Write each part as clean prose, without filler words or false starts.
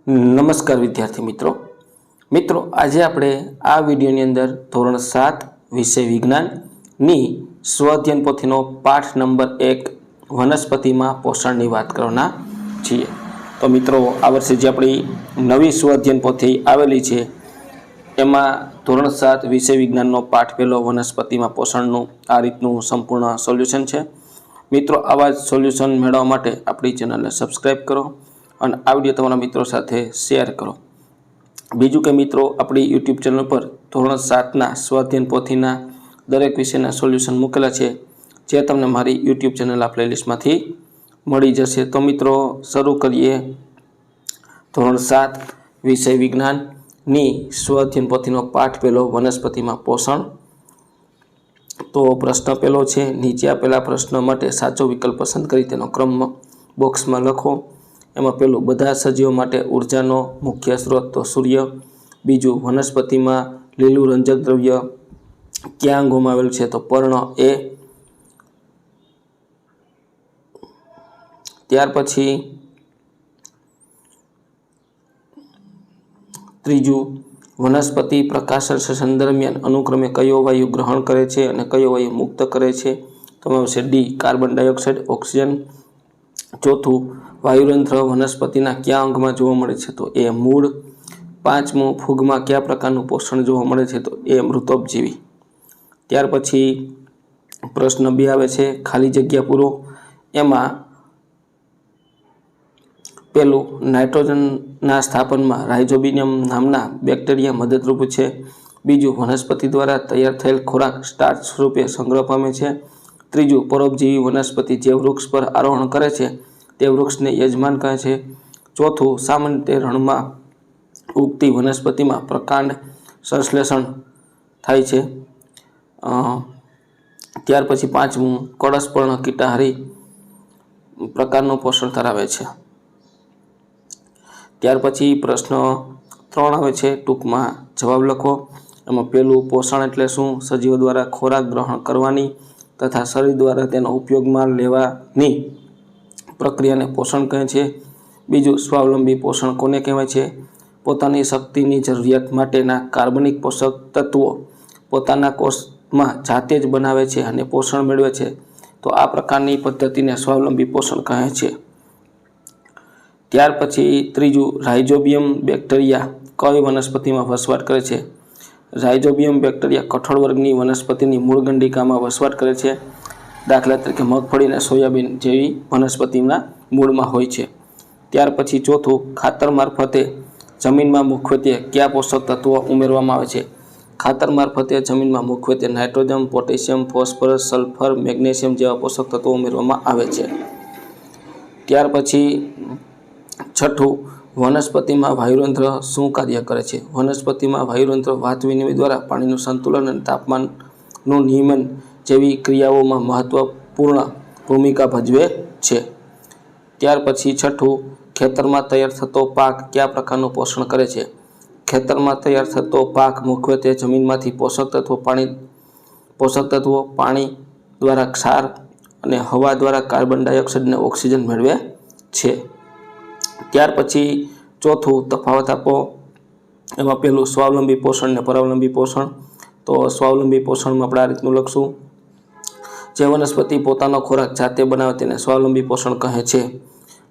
નમસ્કાર વિદ્યાર્થી મિત્રો આજે આપણે આ વિડીયોની અંદર ધોરણ 7 વિષય વિજ્ઞાનની સ્વઅધ્યયન પોથીનો પાઠ નંબર 1 વનસ્પતિમાં પોષણની વાત કરવાના છીએ। તો મિત્રો આ વર્ષે જે આપણી નવી સ્વઅધ્યયન પોથી આવેલી છે એમાં ધોરણ 7 વિષય વિજ્ઞાનનો પાઠ પહેલો વનસ્પતિમાં પોષણનું આ રીતનું સંપૂર્ણ સોલ્યુશન છે। મિત્રો આવા જ સોલ્યુશન મેળવવા માટે આપણી ચેનલને સબસ્ક્રાઈબ કરો અને આ વિડીયો તમારા મિત્રો સાથે શેર કરો। બીજું કે મિત્રો આપણી યુટ્યુબ ચેનલ પર ધોરણ 7ના સ્વઅધ્યયન પોથીના દરેક વિષયના સોલ્યુશન મૂકેલા છે જે તમને મારી યુટ્યુબ ચેનલ આ પ્લેલિસ્ટમાંથી મળી જશે। તો મિત્રો શરૂ કરીએ ધોરણ 7 વિષય વિજ્ઞાનની સ્વઅધ્યયન પોથીનો પાઠ પહેલો વનસ્પતિમાં પોષણ। તો પ્રશ્ન પહેલો છે, નીચે આપેલા પ્રશ્ન માટે સાચો વિકલ્પ પસંદ કરી તેનો ક્રમ બોક્સમાં લખો। એમાં પહેલું, બધા સજીવો માટે ઉર્જાનો મુખ્ય સ્ત્રોત તો સૂર્ય। બીજું, વનસ્પતિમાં લીલું રંજક દ્રવ્ય ક્યાં અંગોમાં આવેલું છે તો પર્ણ એ। ત્યાર પછી ત્રીજું, વનસ્પતિ પ્રકાશન શ્વસન દરમિયાન અનુક્રમે કયો વાયુ ગ્રહણ કરે છે અને કયો વાયુ મુક્ત કરે છે તો આવશે ડી, કાર્બન ડાયોક્સાઇડ, ઓક્સિજન। ચોથું, વાયુરંધ્ર વનસ્પતિના કયા અંગમાં જોવા મળે છે તો એ મૂળ। પાંચમું, ફૂગમાં કયા પ્રકારનું પોષણ જોવા મળે છે તો એ મૃતોપજીવી। ત્યાર પછી પ્રશ્ન 2 આવે છે, ખાલી જગ્યા પૂરો। એમાં પહેલું, નાઇટ્રોજનના સ્થાપનમાં રાઇઝોબિયમ નામના બેક્ટેરિયા મદદરૂપ છે। બીજું, વનસ્પતિ દ્વારા તૈયાર થયેલ ખોરાક સ્ટાર્ચ સ્વરૂપે સંગ્રહ પામે છે। ત્રીજું, પરોપજીવી વનસ્પતિ જે વૃક્ષ પર આરોહણ કરે છે તે વૃક્ષને યજમાન કહે છે। ચોથું, સામાન્ય રીતે રણમાં ઉગતી વનસ્પતિમાં પ્રકાંડ સંશ્લેષણ થાય છે। ત્યાર પછી પાંચમું, કળશપર્ણ કીટાહારી પ્રકારનું પોષણ ધરાવે છે। ત્યાર પછી પ્રશ્ન 3 આવે છે, ટૂંકમાં જવાબ લખો। એમાં પહેલું, પોષણ એટલે શું? સજીવો દ્વારા ખોરાક ગ્રહણ કરવાની તથા શરીર દ્વારા તેનો ઉપયોગમાં લેવાની પ્રક્રિયાને પોષણ કહે છે। બીજું, સ્વાવલંબી પોષણ કોને કહેવાય છે? પોતાની શક્તિની જરૂરિયાત માટેના કાર્બનિક પોષક તત્વો પોતાના કોષમાં જાતે જ બનાવે છે અને પોષણ મેળવે છે તો આ પ્રકારની પદ્ધતિને સ્વાવલંબી પોષણ કહે છે। ત્યાર પછી ત્રીજું, રાઇઝોબિયમ બેક્ટેરિયા કઈ વનસ્પતિમાં વસવાટ કરે છે? રાઇઝોબિયમ બેક્ટેરિયા કઠોળ વર્ગની વનસ્પતિની મૂળ ગંડિકામાં વસવાટ કરે છે। દાખલા તરીકે મગફળી અને સોયાબીન જેવી વનસ્પતિના મૂળમાં હોય છે। ત્યાર પછી ચોથું, ખાતર મારફતે જમીનમાં મુખ્યત્વે કયા પોષક તત્વો ઉમેરવામાં આવે છે? ખાતર મારફતે જમીનમાં મુખ્યત્વે nitrogen, potassium, phosphorus, sulphur, magnesium જેવા પોષક તત્વો ઉમેરવામાં આવે છે। ત્યાર પછી છઠ્ઠું, વનસ્પતિમાં વાયુરંધ્ર શું કાર્ય કરે છે? વનસ્પતિમાં વાયુરંધ્ર વાત વિનિમય દ્વારા પાણીનું સંતુલન અને તાપમાનનું નિયમન જેવી ક્રિયાઓમાં મહત્વપૂર્ણ ભૂમિકા ભજવે છે। ત્યાર પછી છઠ્ઠું, ખેતરમાં તૈયાર થતો પાક કયા પ્રકારનું પોષણ કરે છે? ખેતરમાં તૈયાર થતો પાક મુખ્યત્વે જમીનમાંથી પોષક તત્વો પાણી દ્વારા ક્ષાર અને હવા દ્વારા કાર્બન ડાયોક્સાઇડ અને ઓક્સિજન મેળવે છે। ત્યાર પછી ચોથું, તફાવત આપો। એમાં પહેલું, સ્વાવલંબી પોષણ અને પરાવલંબી પોષણ। તો સ્વાવલંબી પોષણમાં આપણે આ રીતનું લખશું, જે વનસ્પતિ પોતાનો ખોરાક જાતે બનાવે તેને સ્વાવલંબી પોષણ કહે છે।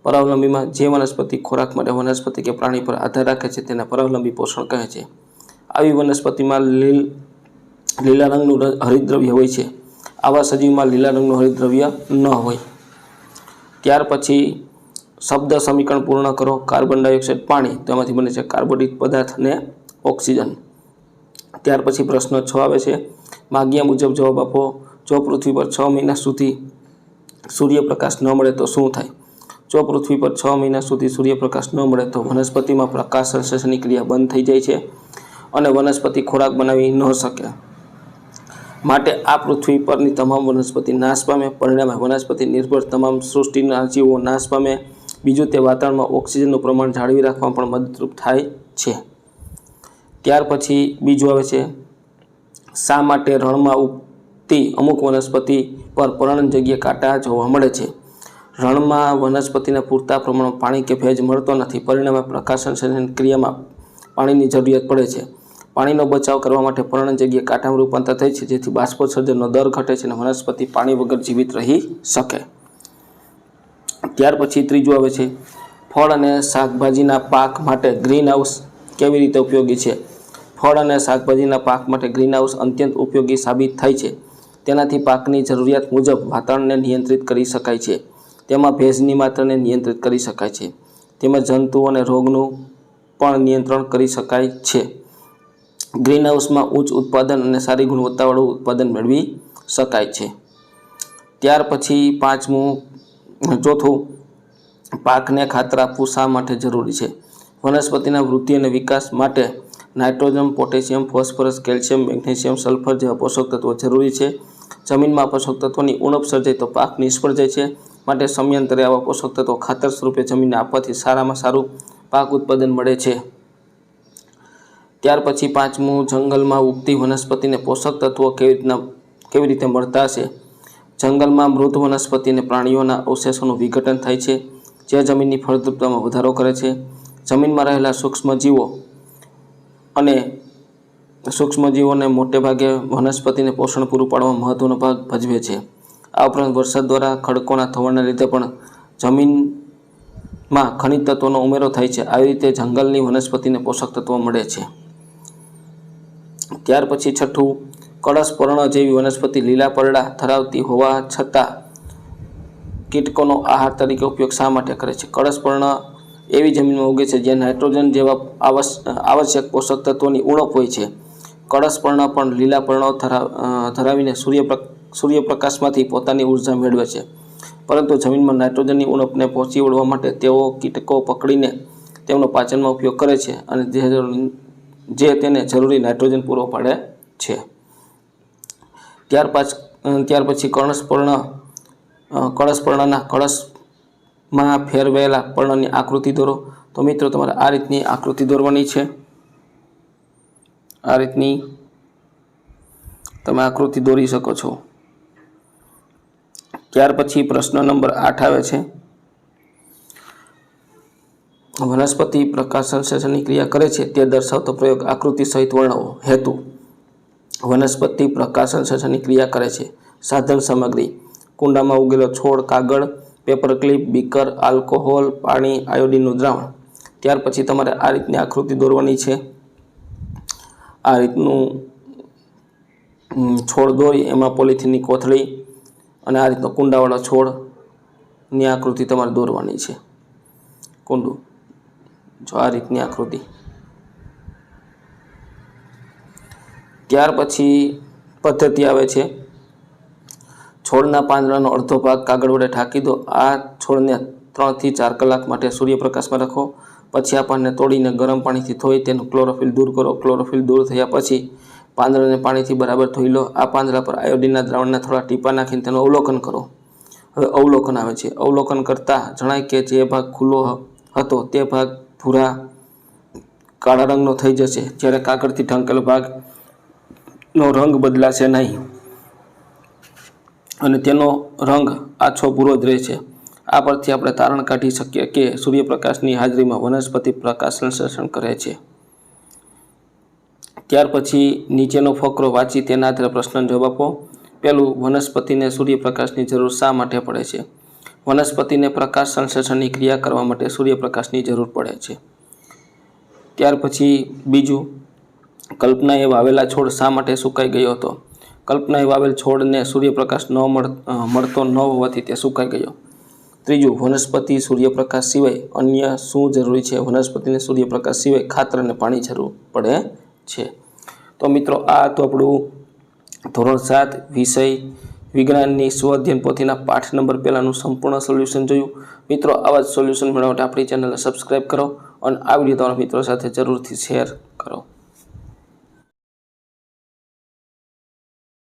પરાવલંબીમાં જે વનસ્પતિ ખોરાક માટે વનસ્પતિ કે પ્રાણી પર આધાર રાખે છે તેને પરાવલંબી પોષણ કહે છે। આવી વનસ્પતિમાં લીલા રંગનું હરિતદ્રવ્ય હોય છે, આવા સજીવમાં લીલા રંગનું હરિતદ્રવ્ય ન હોય। ત્યાર પછી શબ્દ સમીકરણ પૂર્ણ કરો। કાર્બન ડાયોક્સાઇડ પાણી, તેમાંથી બને છે કાર્બોદિત પદાર્થ અને ઓક્સિજન। ત્યાર પછી પ્રશ્ન 6 આવે છે, માગ્યા મુજબ જવાબ આપો। જો પૃથ્વી પર 6 મહિના સુધી સૂર્યપ્રકાશ ન મળે તો શું થાય? જો પૃથ્વી પર 6 મહિના સુધી સૂર્યપ્રકાશ ન મળે તો વનસ્પતિમાં પ્રકાશ સંશ્લેષણની ક્રિયા બંધ થઈ જાય છે અને વનસ્પતિ ખોરાક બનાવી ન શકે, માટે આ પૃથ્વી પરની તમામ વનસ્પતિ નાશ પામે, પરિણામે વનસ્પતિ નિર્ભર તમામ સૃષ્ટિના જીવો નાશ પામે। બીજું, તે વાતાવરણમાં ઓક્સિજનનું પ્રમાણ જાળવી રાખવામાં પણ મદદરૂપ થાય છે। ત્યાર પછી બીજું આવે છે, શા માટે રણમાં ઉગતી અમુક વનસ્પતિ પર પર્ણ જગ્યાએ કાંટા જોવા મળે છે? રણમાં વનસ્પતિને પૂરતા પ્રમાણમાં પાણી કે ભેજ મળતો નથી, પરિણામે પ્રકાશ સંશ્લેષણ ક્રિયામાં પાણીની જરૂરિયાત પડે છે. પાણીનો બચાવ કરવા માટે પર્ણ જગ્યાએ કાંટામાં રૂપાંતર થાય છે, જેથી બાષ્પોત્સર્જનનો દર ઘટે છે અને વનસ્પતિ પાણી વગર જીવિત રહી શકે. ત્યાર પછી ત્રીજું આવે છે, ફળ અને શાકભાજીના પાક માટે ગ્રીન હાઉસ કેવી રીતે ઉપયોગી છે. ફળ અને શાકભાજીના પાક માટે ગ્રીન હાઉસ અત્યંત ઉપયોગી સાબિત થાય છે. તેનાથી પાકની જરૂરિયાત મુજબ વાતાવરણને નિયંત્રિત કરી શકાય છે. તેમાં ભેજની માત્રાને નિયંત્રિત કરી શકાય છે. તેમજ જંતુઓ અને રોગનું પણ નિયંત્રણ કરી શકાય છે. ગ્રીન હાઉસમાં ઉચ્ચ ઉત્પાદન અને સારી ગુણવત્તાવાળું ઉત્પાદન મેળવી શકાય છે. ત્યાર પછી ચોથું, પાકને ખાતર આપવું શા માટે જરૂરી છે. વનસ્પતિના વૃદ્ધિ અને વિકાસ માટે nitrogen, potassium, phosphorus, calcium, magnesium, sulphur જેવા પોષક તત્વો જરૂરી છે. જમીનમાં પોષક તત્વોની ઉણપ સર્જાય તો પાક નિષ્ફળ જાય છે. માટે સમયાંતરે આવા પોષક તત્વો ખાતર સ્વરૂપે જમીનને આપવાથી સારામાં સારું પાક ઉત્પાદન મળે છે. ત્યાર પછી પાંચમું, જંગલમાં ઉગતી વનસ્પતિને પોષક તત્વો કેવી રીતે મળતા હશે. જંગલમાં મૃત વનસ્પતિ અને પ્રાણીઓના અવશેષોનું વિઘટન થાય છે, જે જમીનની ફળદ્રુપતામાં વધારો કરે છે. જમીનમાં રહેલા સૂક્ષ્મજીવોને મોટે ભાગે વનસ્પતિને પોષણ પૂરું પાડવામાં મહત્વનો ભાગ ભજવે છે. આ ઉપરાંત વરસાદ દ્વારા ખડકોના થવાના લીધે પણ જમીનમાં ખનિજ તત્વોનો ઉમેરો થાય છે. આવી રીતે જંગલની વનસ્પતિને પોષક તત્વો મળે છે. ત્યાર પછી છઠ્ઠું, કળશપર્ણ જેવી વનસ્પતિ લીલા પરડા ધરાવતી હોવા છતાં કીટકોનો આહાર તરીકે ઉપયોગ શા માટે કરે છે. કળશપર્ણ એવી જમીનમાં ઉગે છે જ્યાં નાઇટ્રોજન જેવા આવશ્યક પોષક તત્વોની ઉણપ હોય છે. કળશપર્ણ પણ લીલા પર્ણો ધરાવીને સૂર્યપ્રકાશમાંથી પોતાની ઉર્જા મેળવે છે, પરંતુ જમીનમાં નાઇટ્રોજનની ઉણપને પહોંચી વળવા માટે તેઓ કીટકો પકડીને તેમનો પાચનમાં ઉપયોગ કરે છે અને જે તેને જરૂરી નાઇટ્રોજન પૂરો પાડે છે. ત્યાર પછી કળશપર્ણના કળશમાં ફેરવાયેલા પર્ણની આકૃતિ દોરો. તો મિત્રો તમારે આ રીતની આકૃતિ દોરવાની છે. આ રીતની તમે આકૃતિ દોરી શકો છો. ત્યાર પછી પ્રશ્ન નંબર 8 આવે છે, વનસ્પતિ પ્રકાશ સંશ્લેષણની ક્રિયા કરે છે તે દર્શાવતો પ્રયોગ આકૃતિ સહિત વર્ણવો. હેતુ, વનસ્પતિ પ્રકાશ સંશ્લેષણની ક્રિયા કરે છે. સાધન સામગ્રી, કુંડામાં ઉગેલો છોડ, કાગળ, પેપર ક્લિપ, બીકર, આલ્કોહોલ, પાણી, આયોડીનનું દ્રાવણ. ત્યાર પછી તમારે આ રીતની આકૃતિ દોરવાની છે. આ રીતનું છોડ દોરી એમાં પોલિથીનની કોથળી અને આ રીતનો કુંડાવાળો છોડની આકૃતિ તમારે દોરવાની છે. કુંડું, જો આ રીતની આકૃતિ. ત્યાર પછી પદ્ધતિ આવે છે, છોડના પાંદડાનો અડધો ભાગ કાગળ વડે ઢાંકી દો. આ છોડને 3 થી 4 કલાક માટે સૂર્યપ્રકાશમાં રાખો. પછી આ પાનને તોડીને ગરમ પાણીથી ધોઈ તેનું ક્લોરોફિલ દૂર કરો. ક્લોરોફિલ દૂર થયા પછી પાંદડાને પાણીથી બરાબર ધોઈ લો. આ પાંદડા પર આયોડીનના દ્રાવણના થોડા ટીપા નાખીને તેનું અવલોકન કરો. હવે અવલોકન આવે છે. અવલોકન કરતાં જણાય કે જે ભાગ ખુલ્લો હતો તે ભાગ ભૂરા કાળા રંગનો થઈ જશે, જ્યારે કાગળથી ઢંકેલો ભાગનો રંગ બદલાશે નહીં અને તેનો રંગ આછો ભૂરો જ રહે છે. આ પરથી આપણે તારણ કાઢી શકીએ કે સૂર્યપ્રકાશની હાજરીમાં વનસ્પતિ પ્રકાશ સંશ્લેષણ કરે છે. ત્યાર પછી નીચેનો ફકરો વાંચી તેના આધારે પ્રશ્નનો જવાબ આપો. પહેલું, વનસ્પતિને સૂર્યપ્રકાશની જરૂર શા માટે પડે છે. વનસ્પતિને પ્રકાશ સંશ્લેષણની ક્રિયા કરવા માટે સૂર્યપ્રકાશની જરૂર પડે છે. ત્યાર પછી બીજું, કલ્પનાએ વાવેલા છોડ શા માટે સુકાઈ ગયો હતો. કલ્પનાએ વાવેલ છોડને સૂર્યપ્રકાશ મળતો ન હોવાથી તે સુકાઈ ગયો. ત્રીજું, વનસ્પતિ સૂર્યપ્રકાશ સિવાય અન્ય શું જરૂરી છે. વનસ્પતિને સૂર્યપ્રકાશ સિવાય ખાતર અને પાણી જરૂર પડે છે. તો મિત્રો આ તો આપણું ધોરણ 7 વિષય વિજ્ઞાનની સ્વ અધ્યયન પોથીના પાઠ નંબર 1નું સંપૂર્ણ સોલ્યુશન જોયું. મિત્રો આવા જ સોલ્યુશન મેળવવા માટે આપણી ચેનલને સબસ્ક્રાઈબ કરો અને આ વિડીયો તમારા મિત્રો સાથે જરૂરથી શેર કરો.